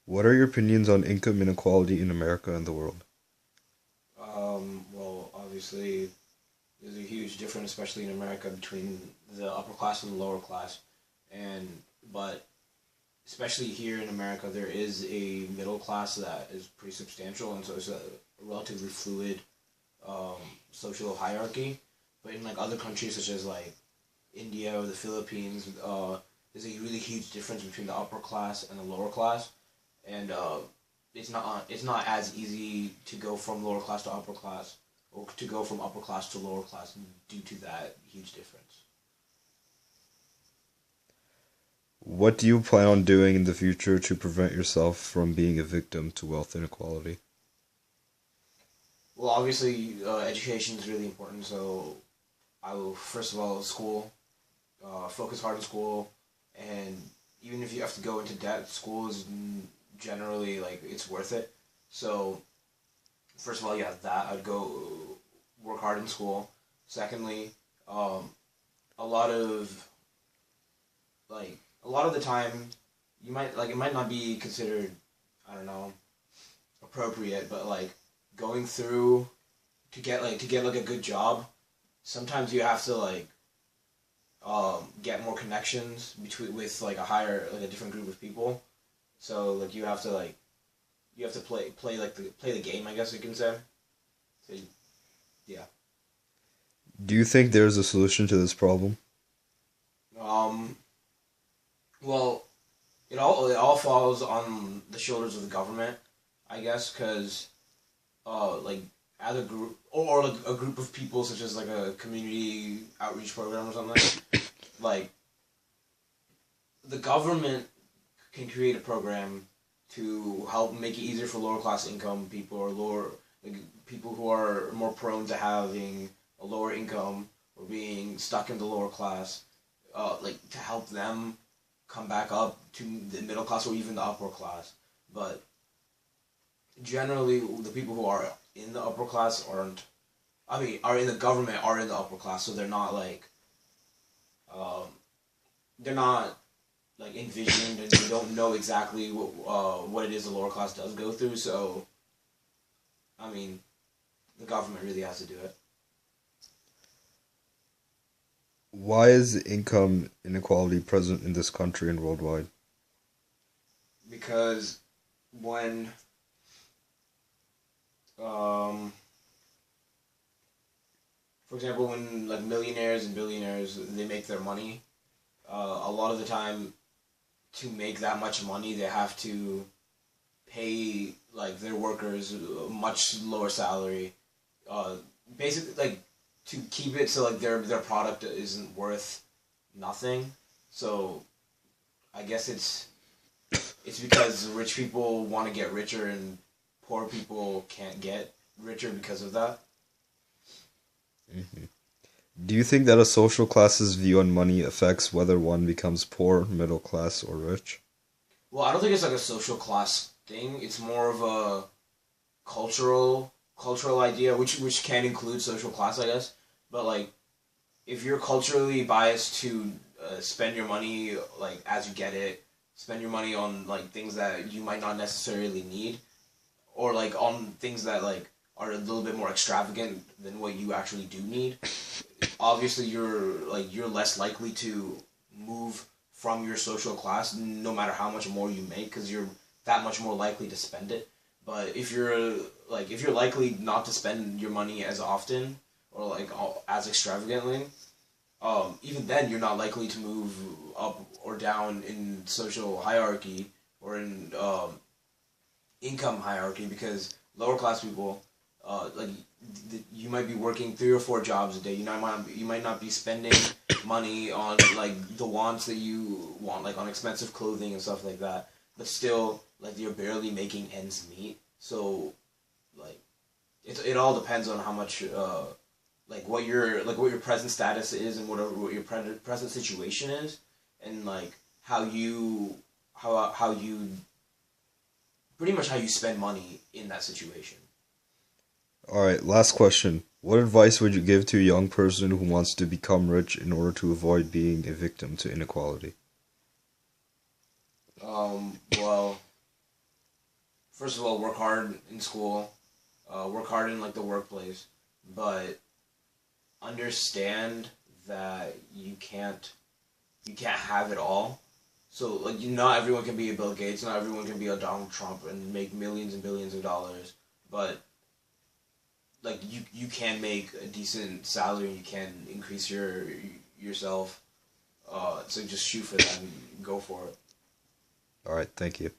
What are your opinions on income inequality in America and the world? Well, obviously, there's a huge difference, especially in America, between the upper class and the lower class. And, but especially here in America, there is a middle class that is pretty substantial, and so it's a relatively fluid um, social hierarchy. But in like other countries, such as like India or the Philippines, there's a really huge difference between the upper class and the lower class, and it's not as easy to go from lower class to upper class, or to go from upper class to lower class due to that huge difference. What do you plan on doing in the future to prevent yourself from being a victim to wealth inequality? Well, obviously, education is really important. So I will first of all school, focus hard in school, and even if you have to go into debt, school is generally like it's worth it. So first of all, yeah, that I'd go work hard in school. Secondly, um, a lot of a lot of the time, you might like it might not be considered, I don't know, appropriate, but like going through to get like a good job, sometimes you have to like get more connections between with like a higher like a different group of people. So like you have to play the game, I guess you can say. So yeah. Do you think there's a solution to this problem? Um. Well, it all falls on the shoulders of the government, I guess, because like as a group or like a group of people, such as like a community outreach program or something, like the government can create a program to help make it easier for lower class income people or lower like people who are more prone to having a lower income or being stuck in the lower class, like to help them come back up to the middle class or even the upper class. But generally, the people who are in the upper class aren't. I mean, are in the government are in the upper class, so um, they're not like envisioned, and they don't know exactly what it is the lower class does go through. So, I mean, the government really has to do it Why is income inequality present in this country and worldwide? because when um, for example, when like millionaires and billionaires they make their money, a lot of the time to make that much money they have to pay like their workers a much lower salary. Uh, Basically, like to keep it so like their product isn't worth nothing. So I guess it's because rich people want to get richer and poor people can't get richer because of that. Mhm. Do you think that a social class's view on money affects whether one becomes poor, middle class, or rich? Well, I don't think it's like a social class thing. It's more of a cultural idea, which can include social class, I guess. But like, if you're culturally biased to spend your money like as you get it, spend your money on like things that you might not necessarily need, or like on things that like are a little bit more extravagant than what you actually do need. Obviously, you're less likely to move from your social class, no matter how much more you make, because you're that much more likely to spend it. But if you're likely not to spend your money as often or like as extravagantly, even then you're not likely to move up or down in social hierarchy or in income hierarchy, because lower class people, like you might be working 3 or 4 jobs a day. You might not be spending money on like the wants that you want, like on expensive clothing and stuff like that. But still, like you're barely making ends meet. So, like it all depends on how much what your present status is and what your present situation is, and like how you how you pretty much how you spend money in that situation. Alright, last question. What advice would you give to a young person who wants to become rich in order to avoid being a victim to inequality? Well, first of all, work hard in school, work hard in like the workplace, but understand that you can't have it all. So like not everyone can be a Bill Gates, not everyone can be a Donald Trump and make millions and billions of dollars, but like you can make a decent salary and you can increase yourself. So just shoot for that and go for it. All right, thank you.